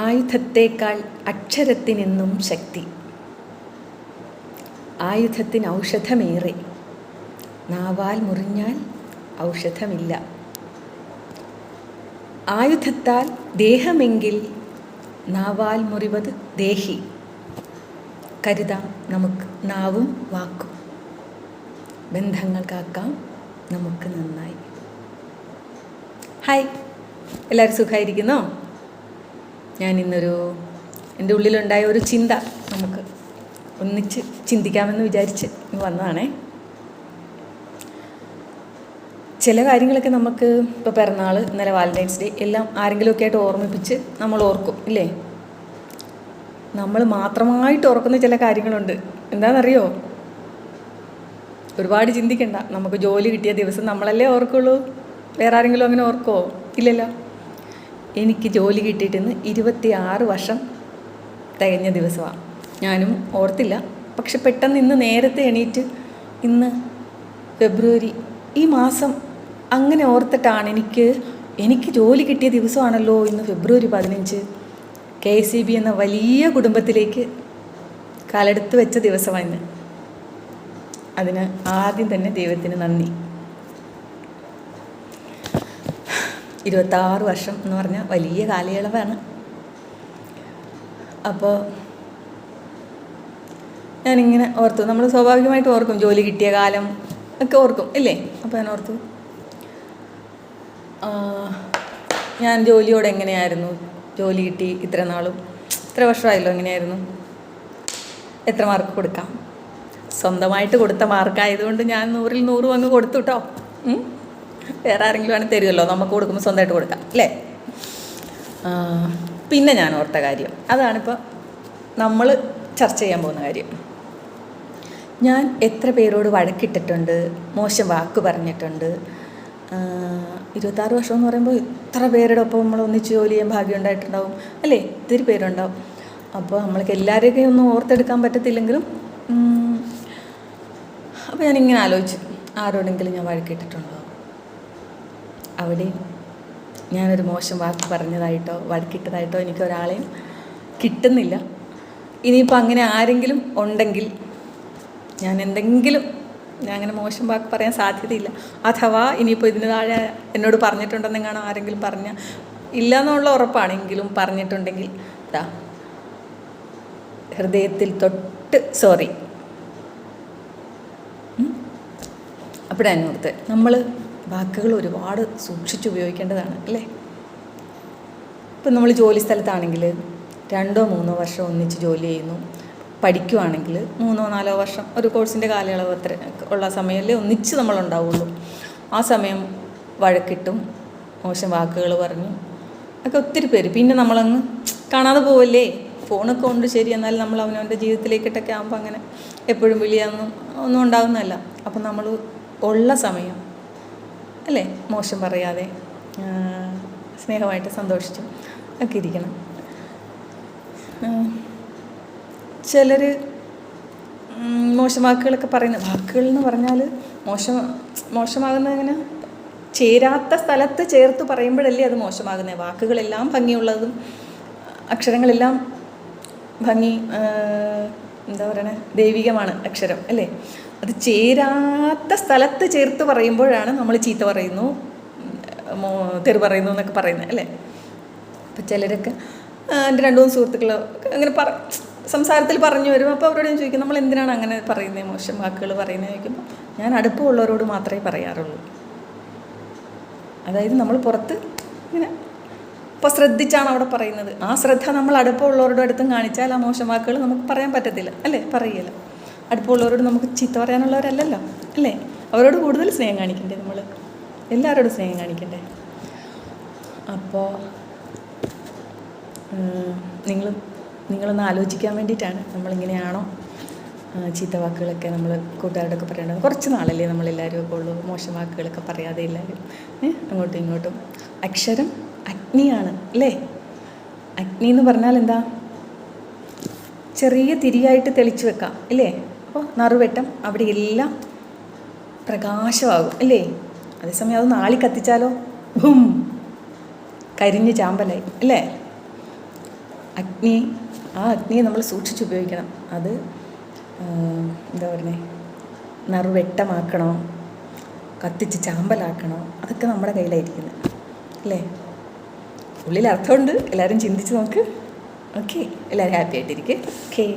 ആയുധത്തേക്കാൾ അക്ഷരത്തിനെന്നും ശക്തി. ആയുധത്തിന് ഔഷധമേറെ, നാവാൽ മുറിഞ്ഞാൽ ഔഷധമില്ല. ആയുധത്താൽ ദേഹമെങ്കിൽ നാവാൽ മുറിവത് ദേഹി. കരുതാം നമുക്ക് നാവും വാക്കും, ബന്ധങ്ങൾ കാക്കാം നമുക്ക് നന്നായി. ഹായ്, എല്ലാവരും സുഖമായിരിക്കുന്നോ? ഞാൻ എൻ്റെ ഉള്ളിലുണ്ടായ ഒരു ചിന്ത നമുക്ക് ഒന്നിച്ച് ചിന്തിക്കാമെന്ന് വിചാരിച്ച് വന്നതാണേ. ചില കാര്യങ്ങളൊക്കെ നമുക്ക് ഇപ്പോൾ പിറന്നാൾ, ഇന്നലെ വാലൻറ്റൈൻസ് ഡേ എല്ലാം ആരെങ്കിലുമൊക്കെ ആയിട്ട് ഓർമ്മിപ്പിച്ച് നമ്മൾ ഓർക്കും ഇല്ലേ? നമ്മൾ മാത്രമായിട്ട് ഓർക്കുന്ന ചില കാര്യങ്ങളുണ്ട്. എന്താണെന്നറിയോ? ഒരുപാട് ചിന്തിക്കണ്ട. നമുക്ക് ജോലി കിട്ടിയ ദിവസം നമ്മളല്ലേ ഓർക്കുള്ളൂ. വേറെ ആരെങ്കിലും അങ്ങനെ ഓർക്കുമോ? ഇല്ലല്ലോ. എനിക്ക് ജോലി കിട്ടിയിട്ട് ഇന്ന് 26 വർഷം തികഞ്ഞ ദിവസമാണ്. ഞാനും ഓർത്തില്ല. പക്ഷെ പെട്ടെന്ന് ഇന്ന് നേരത്തെ എണീറ്റ് ഇന്ന് ഫെബ്രുവരി ഈ മാസം അങ്ങനെ ഓർത്തിട്ടാണ് എനിക്ക് ജോലി കിട്ടിയ ദിവസമാണല്ലോ ഇന്ന് ഫെബ്രുവരി 15. KCB എന്ന വലിയ കുടുംബത്തിലേക്ക് കാലെടുത്ത് വെച്ച ദിവസമാണ് ഇന്ന്. അതിന് ആദ്യം തന്നെ ദൈവത്തിന് നന്ദി. 26 വർഷം എന്ന് പറഞ്ഞാൽ വലിയ കാലയളവാണ്. അപ്പോൾ ഞാനിങ്ങനെ ഓർത്തു, നമ്മൾ സ്വാഭാവികമായിട്ട് ഓർക്കും, ജോലി കിട്ടിയ കാലം ഒക്കെ ഓർക്കും ഇല്ലേ? അപ്പോൾ ഞാൻ ഓർത്തു, ഞാൻ ജോലിയോട് എങ്ങനെയായിരുന്നു, ജോലി കിട്ടി ഇത്ര നാളും ഇത്ര വർഷമായല്ലോ, എങ്ങനെയായിരുന്നു, എത്ര മാർക്ക് കൊടുക്കാം? സ്വന്തമായിട്ട് കൊടുത്ത മാർക്കായതുകൊണ്ട് ഞാൻ 100-ൽ 100 അങ്ങ് കൊടുത്തു കേട്ടോ. വേറെ ആരെങ്കിലും ആണ് തരുമല്ലോ, നമുക്ക് കൊടുക്കുമ്പോൾ സ്വന്തമായിട്ട് കൊടുക്കാം അല്ലേ? പിന്നെ ഞാൻ ഓർത്ത കാര്യം അതാണിപ്പോൾ നമ്മൾ ചർച്ച ചെയ്യാൻ പോകുന്ന കാര്യം. ഞാൻ എത്ര പേരോട് വഴക്കിട്ടിട്ടുണ്ട്, മോശം വാക്ക് പറഞ്ഞിട്ടുണ്ട്. 26 വർഷം എന്ന് പറയുമ്പോൾ ഇത്ര പേരുടെ ഒപ്പം നമ്മൾ ഒന്നിച്ച് ജോലി ചെയ്യാൻ ഭാഗ്യം ഉണ്ടായിട്ടുണ്ടാവും അല്ലേ? ഒത്തിരി പേരുണ്ടാവും. അപ്പോൾ നമ്മൾക്ക് എല്ലാവരെയൊക്കെ ഒന്നും ഓർത്തെടുക്കാൻ പറ്റത്തില്ലെങ്കിലും അപ്പോൾ ഞാനിങ്ങനെ ആലോചിച്ചു, ആരോടെങ്കിലും ഞാൻ വഴക്കിട്ടിട്ടുണ്ടോ? അവിടെയും ഞാനൊരു മോശം വാക്ക് പറഞ്ഞതായിട്ടോ വഴക്കിട്ടതായിട്ടോ എനിക്കൊരാളെയും കിട്ടുന്നില്ല. ഇനിയിപ്പോൾ അങ്ങനെ ആരെങ്കിലും ഉണ്ടെങ്കിൽ ഞാൻ അങ്ങനെ മോശം വാക്ക് പറയാൻ സാധ്യതയില്ല. അഥവാ ഇനിയിപ്പോൾ ഇതിന് താഴെ എന്നോട് പറഞ്ഞിട്ടുണ്ടെന്നെങ്ങാണോ ആരെങ്കിലും പറഞ്ഞാൽ, ഇല്ല എന്നുള്ള ഉറപ്പാണെങ്കിലും പറഞ്ഞിട്ടുണ്ടെങ്കിൽ ഹൃദയത്തിൽ തൊട്ട് സോറി. അപ്പോഴാണ് ഓർത്ത്, നമ്മൾ വാക്കുകൾ ഒരുപാട് സൂക്ഷിച്ചുപയോഗിക്കേണ്ടതാണ് അല്ലേ? ഇപ്പം നമ്മൾ ജോലി സ്ഥലത്താണെങ്കിൽ 2-3 വർഷം ഒന്നിച്ച് ജോലി ചെയ്യുന്നു. പഠിക്കുവാണെങ്കിൽ 3-4 വർഷം ഒരു കോഴ്സിൻ്റെ കാലയളവ് അത്ര ഉള്ള സമയമല്ലേ ഒന്നിച്ച് നമ്മളുണ്ടാവുള്ളൂ. ആ സമയം വഴക്കിട്ടും മോശം വാക്കുകൾ പറഞ്ഞു ഒക്കെ ഒത്തിരി പേര് പിന്നെ നമ്മളങ്ങ് കാണാതെ പോവല്ലേ. ഫോണൊക്കെ ഉണ്ട് ശരി, എന്നാൽ നമ്മൾ അവനവൻ്റെ ജീവിതത്തിലേക്കിട്ടൊക്കെ ആകുമ്പോൾ അങ്ങനെ എപ്പോഴും ഒന്നും ഉണ്ടാകുന്നതല്ല. അപ്പം നമ്മൾ ഉള്ള സമയം അല്ലേ മോശം പറയാതെ സ്നേഹമായിട്ട് സന്തോഷിച്ചും ഒക്കെ ഇരിക്കണം. ചിലർ മോശം വാക്കുകളൊക്കെ പറയുന്നത്, വാക്കുകൾ എന്ന് പറഞ്ഞാൽ മോശമാകുന്നത് എങ്ങനെ, ചേരാത്ത സ്ഥലത്ത് ചേർത്ത് പറയുമ്പോഴല്ലേ അത് മോശമാകുന്നത്. വാക്കുകളെല്ലാം ഭംഗിയുള്ളതും അക്ഷരങ്ങളെല്ലാം എന്താ പറയണേ, ദൈവികമാണ് അക്ഷരം അല്ലേ? അത് ചേരാത്ത സ്ഥലത്ത് ചേർത്ത് പറയുമ്പോഴാണ് നമ്മൾ ചീത്ത പറയുന്നു, തെറി പറയുന്നു എന്നൊക്കെ പറയുന്നത് അല്ലേ? അപ്പം ചിലരൊക്കെ എൻ്റെ 2-3 സുഹൃത്തുക്കൾ അങ്ങനെ സംസാരത്തിൽ പറഞ്ഞു വരും. അപ്പോൾ അവരോട് ഞാൻ ചോദിക്കും, നമ്മൾ എന്തിനാണ് അങ്ങനെ പറയുന്നത്, മോശം വാക്കുകൾ പറയുന്നത് ചോദിക്കുമ്പോൾ ഞാൻ അടുപ്പമുള്ളവരോട് മാത്രമേ പറയാറുള്ളൂ. അതായത് നമ്മൾ പുറത്ത് ഇങ്ങനെ ഇപ്പോൾ ശ്രദ്ധിച്ചാണ് അവിടെ പറയുന്നത്. ആ ശ്രദ്ധ നമ്മൾ അടുപ്പമുള്ളവരുടെ അടുത്തും കാണിച്ചാൽ ആ മോശം വാക്കുകൾ നമുക്ക് പറയാൻ പറ്റത്തില്ല അല്ലേ? പറയില്ല. അടുപ്പമുള്ളവരോട് നമുക്ക് ചീത്ത പറയാനുള്ളവരല്ലല്ലോ അല്ലേ? അവരോട് കൂടുതൽ സ്നേഹം കാണിക്കണ്ടേ? നമ്മൾ എല്ലാവരോടും സ്നേഹം കാണിക്കണ്ടേ? അപ്പോൾ നിങ്ങളൊന്ന് ആലോചിക്കാൻ വേണ്ടിയിട്ടാണ് നമ്മളിങ്ങനെയാണോ ചീത്ത വാക്കുകളൊക്കെ നമ്മൾ കൂട്ടുകാരോടൊക്കെ പറയേണ്ടത്. കുറച്ച് നാളല്ലേ നമ്മളെല്ലാവരും ഒക്കെ ഉള്ളൂ മോശം വാക്കുകളൊക്കെ പറയാതെ എല്ലാവരും അങ്ങോട്ടും ഇങ്ങോട്ടും. അക്ഷരം അഗ്നിയാണ് അല്ലേ? അഗ്നി എന്ന് പറഞ്ഞാൽ എന്താ? ചെറിയ തിരിയായിട്ട് തെളിച്ച് വെക്കാം അല്ലേ? അപ്പോൾ നറുവെട്ടം അവിടെ എല്ലാം പ്രകാശമാകും അല്ലേ? അതേസമയം അത് നാളി കത്തിച്ചാലോ കരിഞ്ഞ് ചാമ്പലായി അല്ലേ? അഗ്നി, ആ അഗ്നിയെ നമ്മൾ സൂക്ഷിച്ചുപയോഗിക്കണം. അത് എന്താ പറയുന്നത്, നറുവെട്ടമാക്കണോ, കത്തിച്ച് ചാമ്പലാക്കണോ, അതൊക്കെ നമ്മുടെ കയ്യിലായിരിക്കുന്നത് അല്ലേ. ഉള്ളിൽ അർത്ഥമുണ്ട്, എല്ലാവരും ചിന്തിച്ച് നോക്ക്. ഓക്കെ, എല്ലാവരും ഹാപ്പി ആയിട്ടിരിക്കുക. ഓക്കെ.